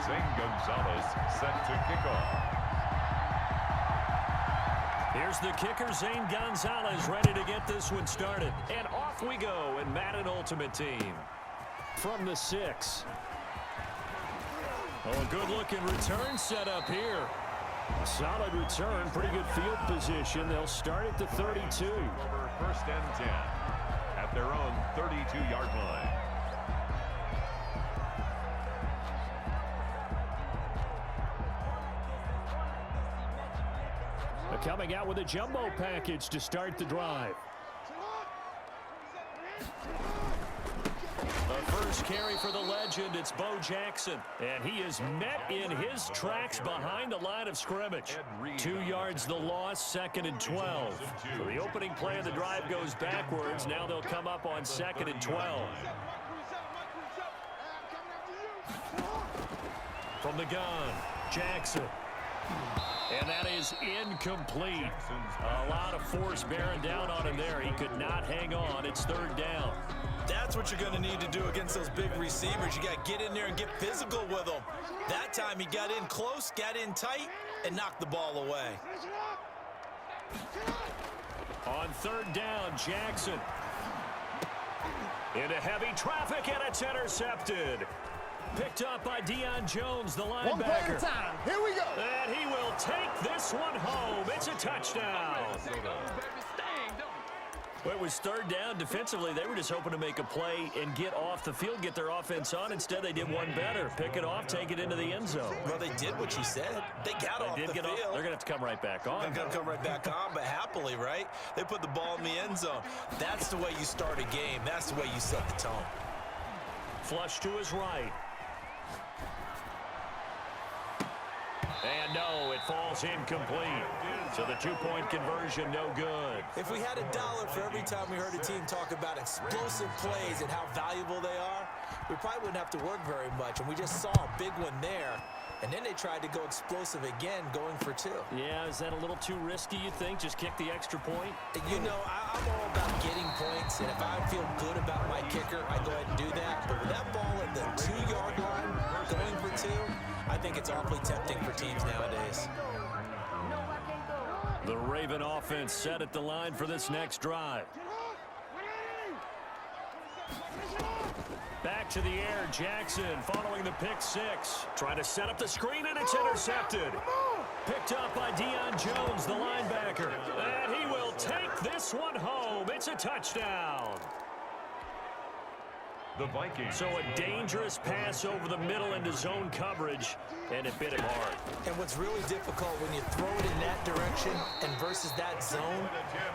Zane Gonzalez set to kick off. Here's the kicker, Zane Gonzalez, ready to get this one started. And off we go in Madden Ultimate Team. From the 6. Oh, a good-looking return set up here. Solid return, pretty good field position. They'll start at the 32. Over first and 10 at their own 32-yard line. Coming out with a jumbo package to start the drive. The first carry for the legend, it's Bo Jackson. And he is met in his tracks behind the line of scrimmage. 2 yards the loss, 2nd and 12. So the opening play of the drive goes backwards. Now they'll come up on 2nd and 12. From the gun, Jackson. And that is incomplete. A lot of force bearing down on him there. He could not hang on. It's 3rd down. That's what you're going to need to do against those big receivers. You got to get in there and get physical with them. That time he got in close, got in tight, and knocked the ball away. On 3rd down, Jackson. Into heavy traffic, and it's intercepted. Picked up by Deion Jones, the linebacker. One play at a time. Here we go. And he will take this one home. It's a touchdown. Well, it was 3rd down. Defensively, they were just hoping to make a play and get off the field, get their offense on. Instead, they did one better. Pick it off, take it into the end zone. Well, they did what you said. They got off the field. They're going to have to come right back on. They're going to come right back on, but happily, right? They put the ball in the end zone. That's the way you start a game. That's the way you set the tone. Flush to his right. And no, it falls incomplete. So the 2-point conversion, no good. If we had $1 for every time we heard a team talk about explosive plays and how valuable they are, we probably wouldn't have to work very much. And we just saw a big one there. And then they tried to go explosive again, going for 2. Yeah, is that a little too risky, you think? Just kick the extra point? You know, I'm all about getting points. And if I feel good about my kicker, I go ahead and do that. But with that ball at the 2-yard line, going for 2, I think it's awfully tempting for teams nowadays. The Raven offense set at the line for this next drive. Back to the air, Jackson following the pick 6. Trying to set up the screen, and it's intercepted. Picked up by Deion Jones, the linebacker. And he will take this one home. It's a touchdown. The Vikings. So a dangerous pass over the middle into zone coverage, and it bit him hard. And what's really difficult when you throw it in that direction and versus that zone,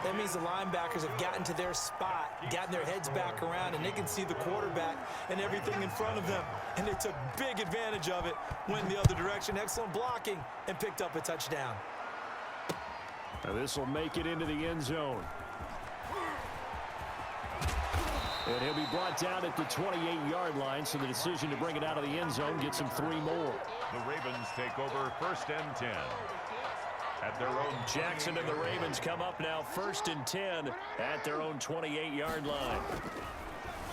that means the linebackers have gotten to their spot, gotten their heads back around, and they can see the quarterback and everything in front of them. And they took big advantage of it, went the other direction, excellent blocking, and picked up a touchdown. Now this will make it into the end zone. And he'll be brought down at the 28-yard line, so the decision to bring it out of the end zone gets him 3 more. The Ravens take over 1st and 10 at their own. Jackson and the Ravens come up now 1st and 10 at their own 28-yard line.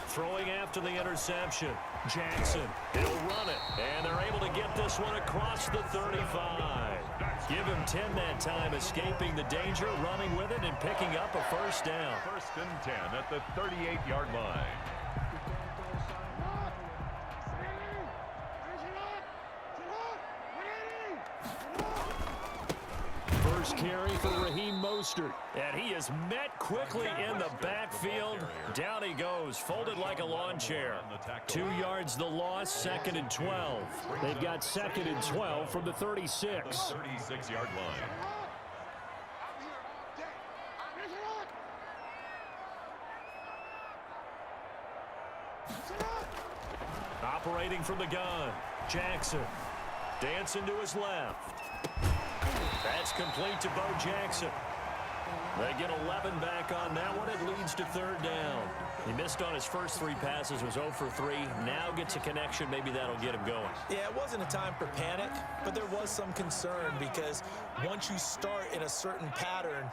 Throwing after the interception. Jackson, he'll run it. And they're able to get this one across the 35. Give him 10 that time, escaping the danger, running with it, and picking up a 1st down. 1st and 10 at the 38-yard line. First carry for Raheem Mostert. And he is met quickly in the backfield. Down he goes, folded like a lawn chair. 2 yards the loss, 2nd and 12. They've got 2nd and 12 from the 36. 36-yard line. Operating from the gun, Jackson. Dancing to his left. That's complete to Bo Jackson. They get 11 back on that one. It leads to 3rd down. He missed on his first 3 passes, was 0 for 3. Now gets a connection. Maybe that'll get him going. Yeah, it wasn't a time for panic, but there was some concern because once you start in a certain pattern,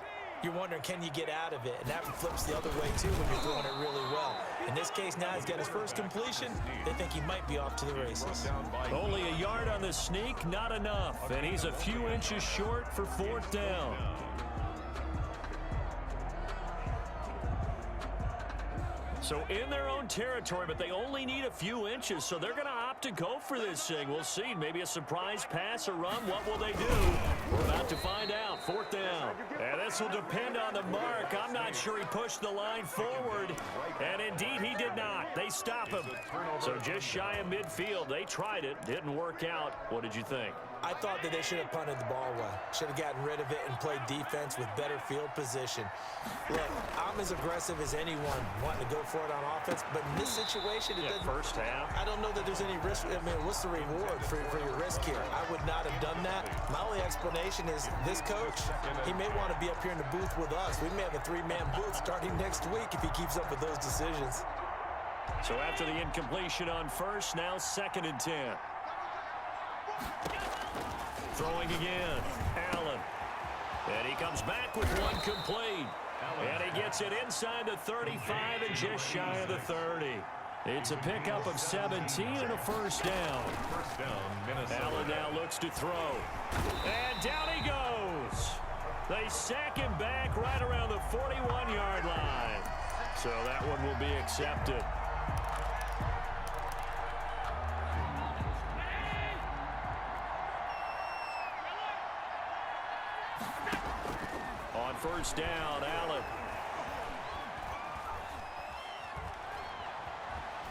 you're wondering, can you get out of it? And that flips the other way, too, when you're throwing it really well. In this this case now, he's got his first completion. They think he might be off to the races. Only a yard on the sneak, not enough. And he's a few inches short for 4th down. So in their own territory, but they only need a few inches, so they're going to opt to go for this thing. We'll see. Maybe a surprise pass or run. What will they do? We're about to find out. 4th down. And this will depend on the mark. I'm not sure he pushed the line forward. And indeed, he did not. They stop him. So just shy of midfield. They tried it. Didn't work out. What did you think? I thought that they should have punted the ball away. Should have gotten rid of it and played defense with better field position. Look, I'm as aggressive as anyone wanting to go for it on offense, but in this situation, it doesn't. First half. I don't know that there's any risk. I mean, what's the reward for your risk here? I would not have done that. My only explanation is this coach, he may want to be up here in the booth with us. We may have a 3-man booth starting next week if he keeps up with those decisions. So after the incompletion on first, now 2nd and 10. Throwing again, Allen. And he comes back with one complete. And he gets it inside the 35 and just shy of the 30. It's a pickup of 17 and a first down. Allen now looks to throw. And down he goes. They sack him back right around the 41-yard line. So that one will be accepted. On first down, Allen.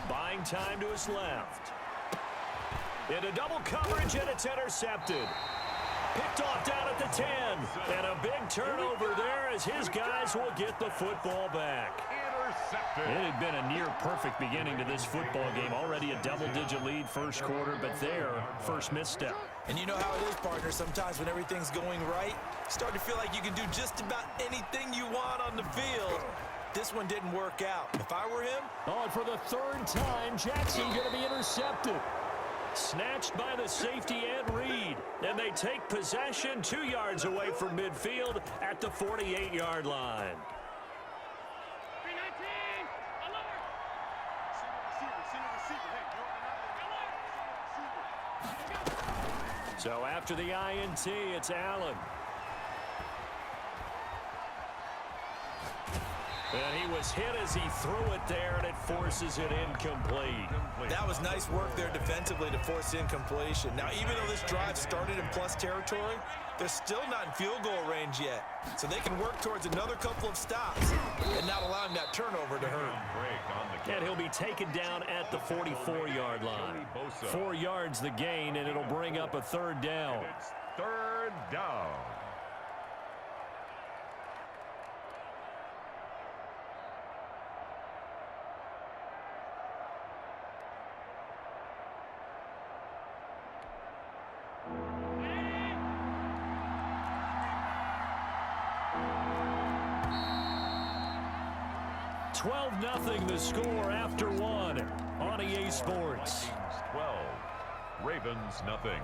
Buying time to his left. Into double coverage, and it's intercepted. Picked off down at the 10. And a big turnover there as his guys will get the football back. It had been a near-perfect beginning to this football game. Already a double-digit lead first quarter, but their first misstep. And you know how it is, partner. Sometimes when everything's going right, you start to feel like you can do just about anything you want on the field. This one didn't work out. If I were him... Oh, and for the 3rd time, Jackson going to be intercepted. Snatched by the safety Ed Reed. And they take possession 2 yards away from midfield at the 48-yard line. So after the INT, it's Allen. And he was hit as he threw it there, and it forces it incomplete. That was nice work there defensively to force incompletion. Now, even though this drive started in plus territory, they're still not in field goal range yet. So they can work towards another couple of stops and not allowing that turnover to hurt. And he'll be taken down at the 44-yard line. 4 yards the gain, and it'll bring up a 3rd down. It's 3rd down. Nothing the score after 1 on EA Sports. 12, Ravens nothing.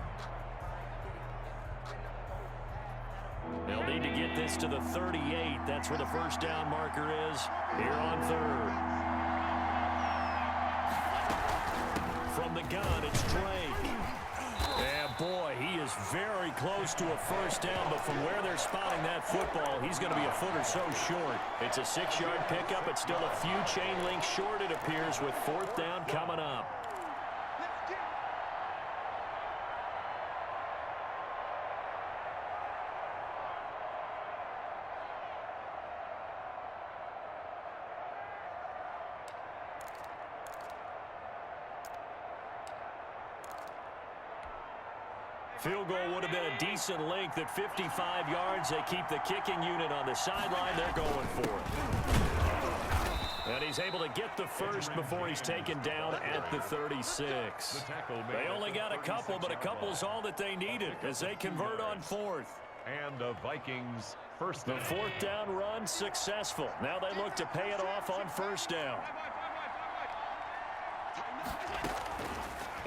They'll need to get this to the 38. That's where the first down marker is here on 3rd. From the gun, it's Drake. And boy, he is very close to a first down, but from where they're spotting that football, he's going to be a foot or so short. It's a 6-yard pickup. It's still a few chain links short, it appears, with 4th down coming up. Field goal would have been a decent length at 55 yards. They keep the kicking unit on the sideline. They're going for it. And he's able to get the first before he's taken down at the 36. They only got a couple, but a couple's all that they needed as they convert on 4th. And the Vikings first The down. 4th down run successful. Now they look to pay it off on first down.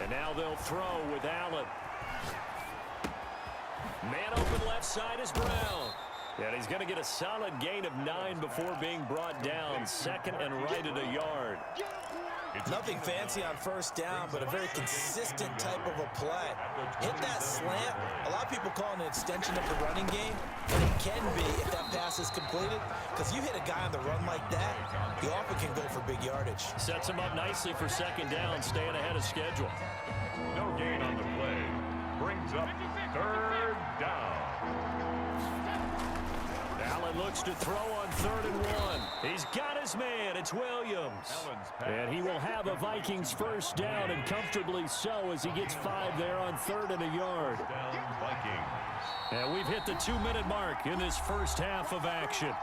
And now they'll throw with Allen. Man open left side is Brown. And he's going to get a solid gain of 9 before being brought down. 2nd and right at a yard. Nothing fancy on first down, but a very consistent type of a play. Hit that slant. A lot of people call it an extension of the running game, and it can be if that pass is completed, because you hit a guy on the run like that, he often can go for big yardage. Sets him up nicely for second down, staying ahead of schedule. No gain on the play. Brings up third down. Allen looks to throw on 3rd and 1. He's got his man. It's Williams. And he will have a Vikings first down, and comfortably so, as he gets 5 there on 3rd and a yard. And we've hit the 2-minute mark in this first half of action.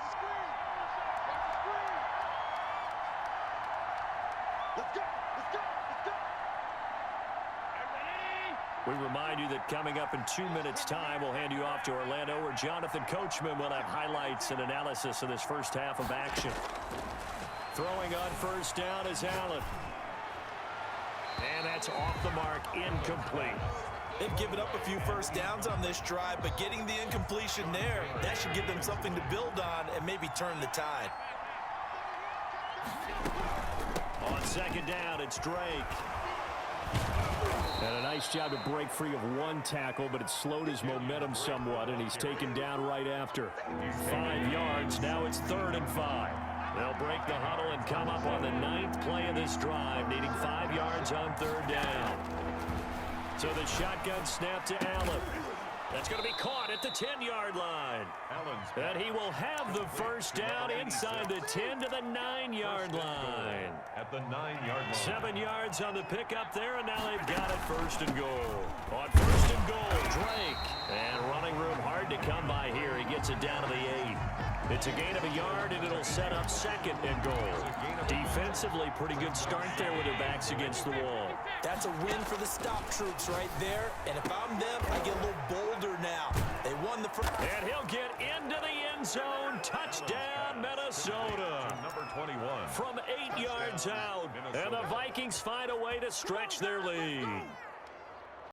We remind you that coming up in 2 minutes' time, we'll hand you off to Orlando, where Jonathan Coachman will have highlights and analysis of this first half of action. Throwing on first down is Allen. And that's off the mark, incomplete. They've given up a few first downs on this drive, but getting the incompletion there, that should give them something to build on and maybe turn the tide. On second down, it's Drake. And a nice job to break free of one tackle, but it slowed his momentum somewhat, and he's taken down right after. 5 yards. Now it's 3rd and 5. They'll break the huddle and come up on the 9th play of this drive, needing 5 yards on 3rd down. So the shotgun snap to Allen. That's going to be caught at the 10-yard line. And he will have the first down inside the 10 to the 9-yard line. At the 9-yard line. 7 yards on the pickup there, and now they've got it 1st and goal. On 1st and goal, Drake. And running room hard to come by here. He gets it down to the 8. It's a gain of a yard, and it'll set up 2nd and goal. Defensively, pretty good start there with their backs against the wall. That's a win for the stop troops right there. And if I'm them, I get a little bolder now. They won the first. And he'll get into the end zone. Touchdown, Minnesota. Number 21. From 8 yards out. And the Vikings find a way to stretch their lead.